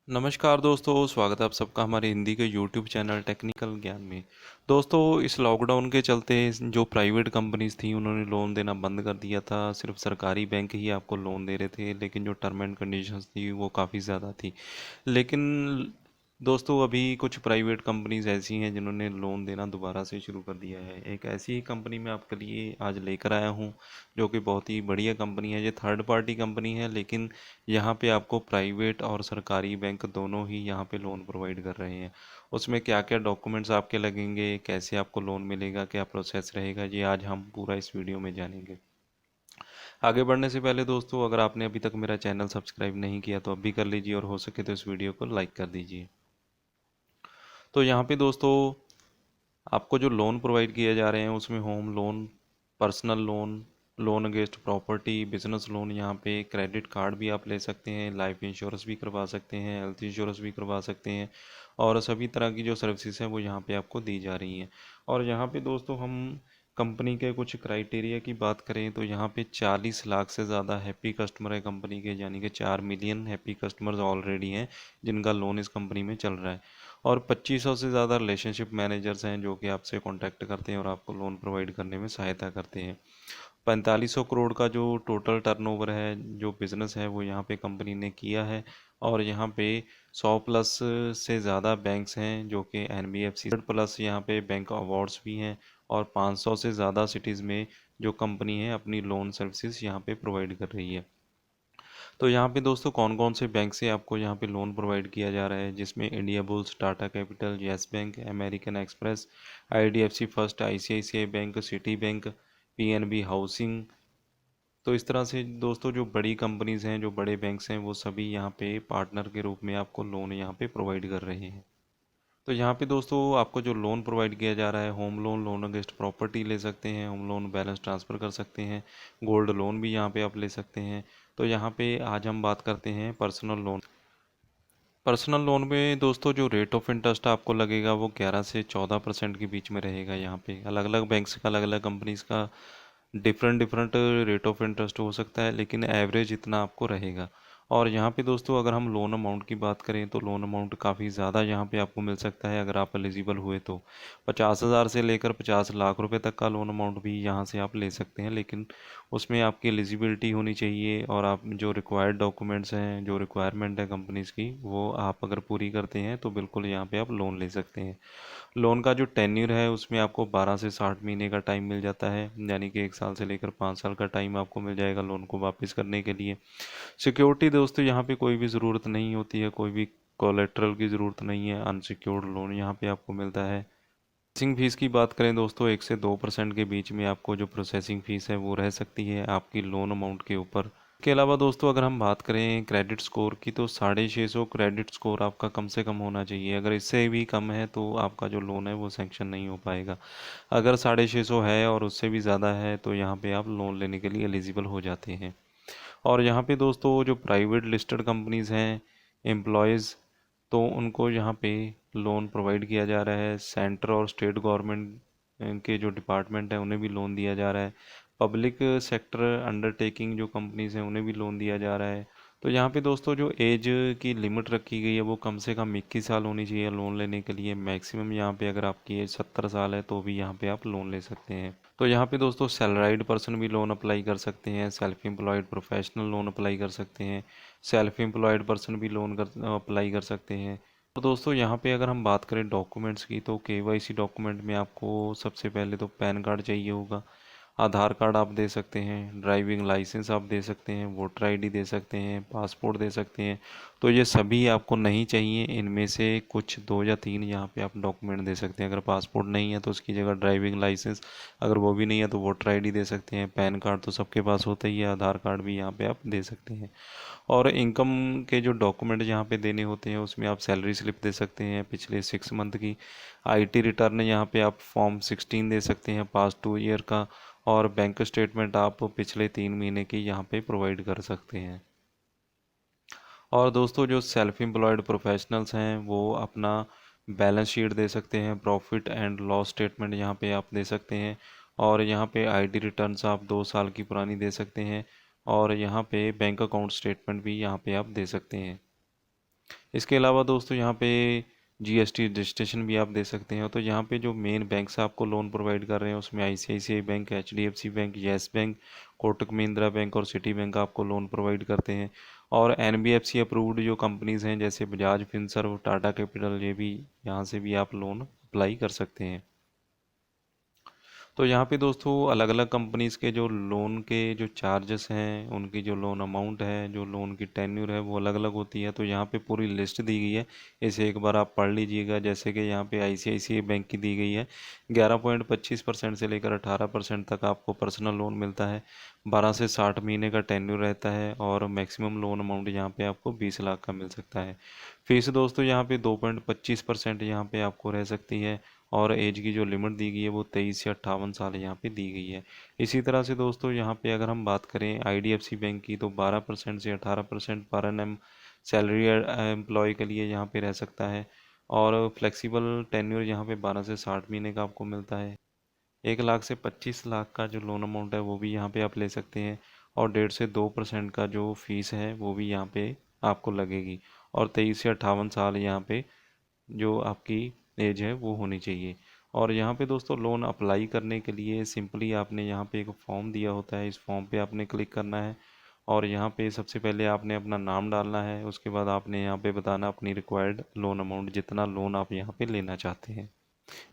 नमस्कार दोस्तों, स्वागत है आप सबका हमारे हिंदी के यूट्यूब चैनल टेक्निकल ज्ञान में। दोस्तों, इस लॉकडाउन के चलते जो प्राइवेट कंपनीज थी उन्होंने लोन देना बंद कर दिया था। सिर्फ सरकारी बैंक ही आपको लोन दे रहे थे, लेकिन जो टर्म एंड कंडीशंस थी वो काफ़ी ज़्यादा थी। लेकिन दोस्तों, अभी कुछ प्राइवेट कंपनीज ऐसी हैं जिन्होंने लोन देना दोबारा से शुरू कर दिया है। एक ऐसी ही कंपनी मैं आपके लिए आज लेकर आया हूँ, जो कि बहुत ही बढ़िया कंपनी है। ये थर्ड पार्टी कंपनी है, लेकिन यहाँ पे आपको प्राइवेट और सरकारी बैंक दोनों ही यहाँ पे लोन प्रोवाइड कर रहे हैं। उसमें क्या क्या डॉक्यूमेंट्स आपके लगेंगे, कैसे आपको लोन मिलेगा, क्या प्रोसेस रहेगा, ये आज हम पूरा इस वीडियो में जानेंगे। आगे बढ़ने से पहले दोस्तों, अगर आपने अभी तक मेरा चैनल सब्सक्राइब नहीं किया तो अभी कर लीजिए, और हो सके तो इस वीडियो को लाइक कर दीजिए। तो यहाँ पे दोस्तों, आपको जो लोन प्रोवाइड किए जा रहे हैं उसमें home loan, personal loan, loan against property, business loan, यहाँ पे क्रेडिट कार्ड भी आप ले सकते हैं, लाइफ इंश्योरेंस भी करवा सकते हैं, हेल्थ इंश्योरेंस भी करवा सकते हैं, और सभी तरह की जो सर्विसेज हैं वो यहाँ पे आपको दी जा रही हैं। और यहाँ पे दोस्तों, हम कंपनी के कुछ क्राइटेरिया की बात करें तो यहाँ पे 40 लाख से ज़्यादा हैप्पी कस्टमर है कंपनी के, यानी कि 4 मिलियन हैप्पी कस्टमर्स ऑलरेडी हैं जिनका लोन इस कंपनी में चल रहा है। और 2500 से ज़्यादा रिलेशनशिप मैनेजर्स हैं जो कि आपसे कांटेक्ट करते हैं और आपको लोन प्रोवाइड करने में सहायता करते हैं। 4500 करोड़ का जो टोटल टर्नओवर है, जो बिज़नेस है, वो यहाँ पे कंपनी ने किया है। और यहाँ पे 100 प्लस से ज़्यादा बैंक्स हैं जो कि एनबीएफसी प्लस, यहाँ पे बैंक अवार्ड्स भी हैं। और 500 से ज़्यादा सिटीज़ में जो कंपनी है अपनी लोन सर्विसेज यहाँ पे प्रोवाइड कर रही है। तो यहाँ पे दोस्तों, कौन कौन से बैंक से आपको यहाँ पे लोन प्रोवाइड किया जा रहा है, जिसमें India bulls, Tata capital, yes bank, American express, IDFC first, ICICI bank, city bank, PNB housing. तो इस तरह से दोस्तों, जो बड़ी कंपनीज हैं, जो बड़े बैंक्स हैं, वो सभी यहाँ पे पार्टनर के रूप में आपको लोन यहाँ पे प्रोवाइड कर रहे हैं। तो यहाँ पे दोस्तों, आपको जो लोन प्रोवाइड किया जा रहा है, home loan, loan against property ले सकते हैं, होम लोन बैलेंस ट्रांसफ़र कर सकते हैं, गोल्ड लोन भी यहाँ पे आप ले सकते हैं। तो यहाँ पे आज हम बात करते हैं पर्सनल लोन। पर्सनल लोन में दोस्तों, जो रेट ऑफ इंटरेस्ट आपको लगेगा वो 11 से 14% के बीच में रहेगा। यहाँ पे अलग अलग बैंक्स का, अलग अलग कंपनीज का different different rate of interest हो सकता है, लेकिन एवरेज इतना आपको रहेगा। और यहाँ पे दोस्तों, अगर हम लोन अमाउंट की बात करें तो लोन अमाउंट काफ़ी ज़्यादा यहाँ पे आपको मिल सकता है अगर आप एलिजिबल हुए तो। 50,000 से लेकर 50 लाख रुपए तक का लोन अमाउंट भी यहाँ से आप ले सकते हैं, लेकिन उसमें आपकी एलिजिबिलिटी होनी चाहिए, और आप जो रिक्वायर्ड डॉक्यूमेंट्स हैं, जो रिक्वायरमेंट है कंपनीज की, वो आप अगर पूरी करते हैं तो बिल्कुल यहाँ पे आप लोन ले सकते हैं। लोन का जो टेन्यूर है उसमें आपको 12 से 60 महीने का टाइम मिल जाता है, यानी कि 1 साल से लेकर 5 साल का टाइम आपको मिल जाएगा लोन को वापस करने के लिए। सिक्योरिटी दोस्तों, यहाँ पे कोई भी ज़रूरत नहीं होती है, कोई भी कोलेट्रल की ज़रूरत नहीं है। अनसिक्योर्ड लोन यहाँ पे आपको मिलता है। प्रोसेसिंग फ़ीस की बात करें दोस्तों, 1 से 2% के बीच में आपको जो प्रोसेसिंग फ़ीस है वो रह सकती है आपकी लोन अमाउंट के ऊपर। इसके अलावा दोस्तों, अगर हम बात करें क्रेडिट स्कोर की, तो 650 क्रेडिट स्कोर आपका कम से कम होना चाहिए। अगर इससे भी कम है तो आपका जो लोन है वो सैंक्शन नहीं हो पाएगा। अगर 650 है और उससे भी ज़्यादा है तो यहाँ पे आप लोन लेने के लिए एलिजिबल हो जाते हैं। और यहाँ पे दोस्तों, जो प्राइवेट लिस्टेड कंपनीज़ हैं, एम्प्लॉयज़, तो उनको यहाँ पे लोन प्रोवाइड किया जा रहा है। सेंटर और स्टेट गवर्नमेंट के जो डिपार्टमेंट हैं उन्हें भी लोन दिया जा रहा है। पब्लिक सेक्टर अंडरटेकिंग जो कंपनीज़ हैं उन्हें भी लोन दिया जा रहा है। तो यहाँ पे दोस्तों, जो एज की लिमिट रखी गई है वो कम से कम 21 साल होनी चाहिए लोन लेने के लिए। मैक्सिमम यहाँ पे अगर आपकी एज 70 साल है तो भी यहाँ पे आप लोन ले सकते हैं। तो यहाँ पे दोस्तों, सैलराइड पर्सन भी लोन अप्लाई कर सकते हैं, self employed professional loan apply कर सकते हैं, सेल्फ एम्प्लॉयड पर्सन भी लोन कर अप्लाई कर सकते हैं। तो दोस्तों, यहाँ पे अगर हम बात करें डॉक्यूमेंट्स की, तो केवाईसी डॉक्यूमेंट में आपको सबसे पहले तो पैन कार्ड चाहिए होगा, आधार कार्ड आप दे सकते हैं, ड्राइविंग लाइसेंस आप दे सकते हैं, वोटर आईडी दे सकते हैं, पासपोर्ट दे सकते हैं। तो ये सभी आपको नहीं चाहिए, इनमें से कुछ 2 या 3 यहाँ पे आप डॉक्यूमेंट दे सकते हैं। अगर पासपोर्ट नहीं है तो उसकी जगह ड्राइविंग लाइसेंस, अगर वो भी नहीं है तो वोटर आईडी दे सकते हैं। पैन कार्ड तो सबके पास होता ही है, आधार कार्ड भी यहाँ पे आप दे सकते हैं। और इनकम के जो डॉक्यूमेंट यहाँ पे देने होते हैं उसमें आप सैलरी स्लिप दे सकते हैं पिछले 6 मंथ की, आईटी रिटर्न यहाँ पे आप फॉर्म 16 दे सकते हैं पास्ट 2 ईयर का, और बैंक स्टेटमेंट आप पिछले 3 महीने की यहाँ पे प्रोवाइड कर सकते हैं। और दोस्तों, जो सेल्फ एम्प्लॉयड प्रोफेशनल्स हैं वो अपना बैलेंस शीट दे सकते हैं, प्रॉफिट एंड लॉस स्टेटमेंट यहाँ पे आप दे सकते हैं, और यहाँ पे आईटी रिटर्न्स आप 2 साल की पुरानी दे सकते हैं, और यहाँ पे बैंक अकाउंट स्टेटमेंट भी यहाँ पे आप दे सकते हैं। इसके अलावा दोस्तों यहाँ पे जीएसटी रजिस्ट्रेशन भी आप दे सकते हैं। तो यहाँ पे जो मेन बैंक्स आपको लोन प्रोवाइड कर रहे हैं उसमें ICICI bank, HDFC bank, yes bank, Kotak Mahindra bank और सिटी बैंक आपको लोन प्रोवाइड करते हैं। और एनबीएफसी अप्रूव्ड जो कंपनीज़ हैं जैसे बजाज फिनसर्व, टाटा कैपिटल, ये भी यहाँ से भी आप लोन अप्लाई कर सकते हैं। तो यहाँ पे दोस्तों अलग अलग कंपनीज़ के जो लोन के जो चार्जेस हैं, उनकी जो लोन अमाउंट है, जो लोन की टेन्यूर है, वो अलग अलग होती है। तो यहाँ पे पूरी लिस्ट दी गई है, इसे एक बार आप पढ़ लीजिएगा। जैसे कि यहाँ पे आईसीआईसीआई बैंक की दी गई है 11.25% से लेकर 18% तक आपको पर्सनल लोन मिलता है। 12 से 60 महीने का टेन्यूर रहता है और मैक्सिमम लोन अमाउंट यहाँ पे आपको 20 लाख का मिल सकता है। फीस दोस्तों यहाँ पे 2.25% यहाँ पे आपको रह सकती है। और एज की जो लिमिट दी गई है वो 23 से 58 साल यहाँ पे दी गई है। इसी तरह से दोस्तों यहाँ पे अगर हम बात करें आईडीएफसी बैंक की, तो 12% से 18% पर एनम सैलरी एम्प्लॉय के लिए यहाँ पे रह सकता है। और फ्लेक्सिबल टेन्योर यहाँ पे 12 से 60 महीने का आपको मिलता है। 1 लाख से 25 लाख का जो लोन अमाउंट है वो भी यहाँ पे आप ले सकते हैं। और 1.5 से 2% का जो फीस है वो भी यहाँ पे आपको लगेगी। और 23 से 58 साल यहाँ पे जो आपकी एज है वो होनी चाहिए। और यहाँ पे दोस्तों लोन अप्लाई करने के लिए सिंपली आपने यहाँ पे एक फॉर्म दिया होता है, इस फॉर्म पे आपने क्लिक करना है। और यहाँ पे सबसे पहले आपने अपना नाम डालना है, उसके बाद आपने यहाँ पे बताना अपनी रिक्वायर्ड लोन अमाउंट, जितना लोन आप यहाँ पे लेना चाहते हैं।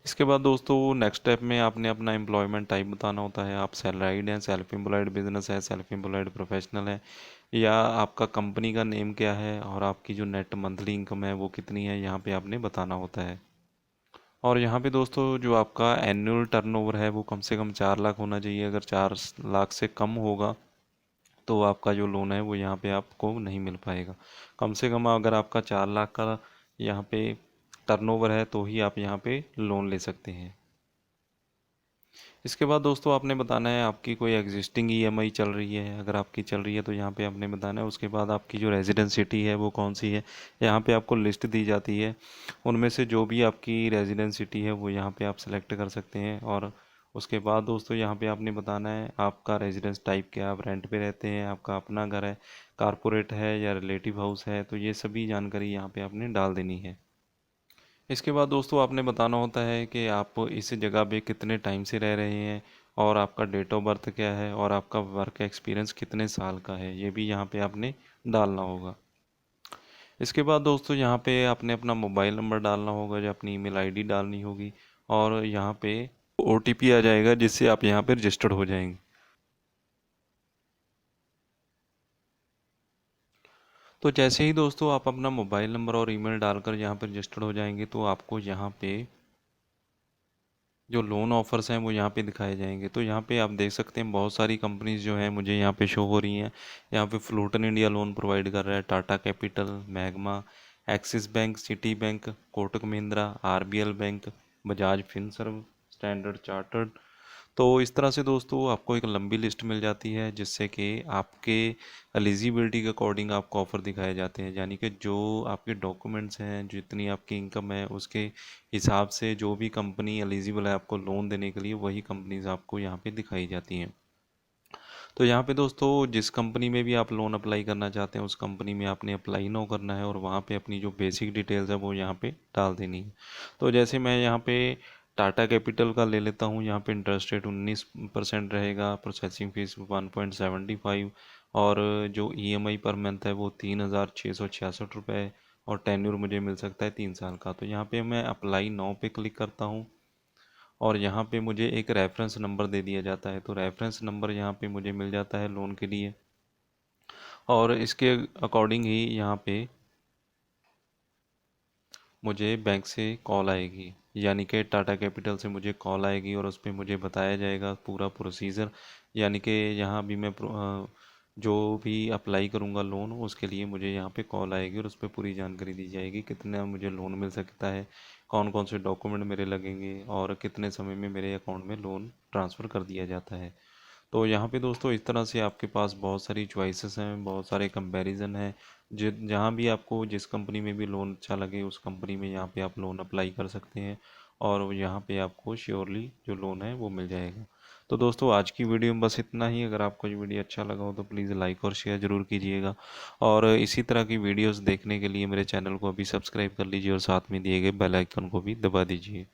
इसके बाद दोस्तों नेक्स्ट स्टेप में आपने अपना एम्प्लॉयमेंट टाइप बताना होता है। आप सैलराइड हैं, सेल्फ एम्प्लॉयड बिजनेस है, सेल्फ एम्प्लॉयड प्रोफेशनल है, या आपका कंपनी का नेम क्या है, और आपकी जो नेट मंथली इनकम है वो कितनी है, यहाँ पे आपने बताना होता है। और यहाँ पे दोस्तों जो आपका एनुअल टर्नओवर है वो कम से कम 4 लाख होना चाहिए। अगर 4 लाख से कम होगा तो आपका जो लोन है वो यहाँ पे आपको नहीं मिल पाएगा। कम से कम अगर आपका 4 लाख का यहाँ पे टर्नओवर है तो ही आप यहाँ पे लोन ले सकते हैं। इसके बाद दोस्तों आपने बताना है आपकी कोई एग्जिस्टिंग ईएमआई चल रही है। अगर आपकी चल रही है तो यहाँ पे आपने बताना है। उसके बाद आपकी जो रेजिडेंस सिटी है वो कौन सी है, यहाँ पे आपको लिस्ट दी जाती है। उनमें से जो भी आपकी रेजिडेंस सिटी है वो यहाँ पे आप सेलेक्ट कर सकते हैं। और उसके बाद दोस्तों यहाँ पे आपने बताना है आपका रेजिडेंस टाइप क्या है, आप रेंट पे रहते हैं, आपका अपना घर है, कारपोरेट है या रिलेटिव हाउस है। तो ये सभी जानकारी यहाँ पे आपने डाल देनी है। इसके बाद दोस्तों आपने बताना होता है कि आप इस जगह पे कितने टाइम से रह रहे हैं, और आपका डेट ऑफ बर्थ क्या है, और आपका वर्क एक्सपीरियंस कितने साल का है, ये भी यहाँ पे आपने डालना होगा। इसके बाद दोस्तों यहाँ पे आपने अपना मोबाइल नंबर डालना होगा, या अपनी ईमेल आईडी डालनी होगी। और यहाँ पे ओटीपी आ जाएगा जिससे आप यहाँ पे रजिस्टर्ड हो जाएंगे। तो जैसे ही दोस्तों आप अपना मोबाइल नंबर और ईमेल डालकर यहाँ पर रजिस्टर्ड हो जाएंगे तो आपको यहाँ पे जो लोन ऑफर्स हैं वो यहाँ पे दिखाए जाएंगे। तो यहाँ पे आप देख सकते हैं बहुत सारी कंपनीज जो हैं मुझे यहाँ पे शो हो रही हैं। यहाँ पे फ्लूटन इंडिया लोन प्रोवाइड कर रहा है, Tata capital, magma, axis bank, city bank, Kotak Mahindra, RBL bank, Bajaj Finserv, standard chartered. तो इस तरह से दोस्तों आपको एक लंबी लिस्ट मिल जाती है जिससे कि आपके एलिजिबिलिटी के अकॉर्डिंग आपको ऑफ़र दिखाए जाते हैं। यानी कि जो आपके डॉक्यूमेंट्स हैं, जितनी आपकी इनकम है, उसके हिसाब से जो भी कंपनी एलिजिबल है आपको लोन देने के लिए, वही कंपनीज आपको यहाँ पे दिखाई जाती हैं। तो यहाँ पे दोस्तों जिस कंपनी में भी आप लोन अप्लाई करना चाहते हैं उस कंपनी में आपने अप्लाई नो करना है, और वहाँ पे अपनी जो बेसिक डिटेल्स है वो यहाँ पे डाल देनी है। तो जैसे मैं यहाँ पे टाटा कैपिटल का ले लेता हूँ। यहाँ पे इंटरेस्ट रेट 19% रहेगा, प्रोसेसिंग फीस 1.75, और जो ईएमआई पर मंथ है वो 3,666 रुपये, और टेन्यूर मुझे मिल सकता है 3 साल का। तो यहाँ पे मैं अप्लाई नाउ पे क्लिक करता हूँ, और यहाँ पे मुझे एक रेफरेंस नंबर दे दिया जाता है। तो रेफरेंस नंबर यहाँ पे मुझे मिल जाता है लोन के लिए, और इसके अकॉर्डिंग ही यहाँ पे मुझे बैंक से कॉल आएगी, यानी कि टाटा कैपिटल से मुझे कॉल आएगी, और उस पर मुझे बताया जाएगा पूरा प्रोसीजर। यानी कि यहाँ भी मैं जो भी अप्लाई करूँगा लोन, उसके लिए मुझे यहाँ पे कॉल आएगी और उस पर पूरी जानकारी दी जाएगी कितना मुझे लोन मिल सकता है, कौन कौन से डॉक्यूमेंट मेरे लगेंगे, और कितने समय में मेरे अकाउंट में लोन ट्रांसफ़र कर दिया जाता है। तो यहाँ पे दोस्तों इस तरह से आपके पास बहुत सारी चॉइसेस हैं, बहुत सारे कंपैरिजन हैं। जहाँ भी आपको जिस कंपनी में भी लोन अच्छा लगे उस कंपनी में यहाँ पे आप लोन अप्लाई कर सकते हैं, और यहाँ पे आपको श्योरली जो लोन है वो मिल जाएगा। तो दोस्तों आज की वीडियो में बस इतना ही। अगर आपको ये वीडियो अच्छा लगा हो तो प्लीज़ लाइक और शेयर ज़रूर कीजिएगा, और इसी तरह की वीडियोस देखने के लिए मेरे चैनल को अभी सब्सक्राइब कर लीजिए और साथ में दिए गए बेल आइकन को भी दबा दीजिए।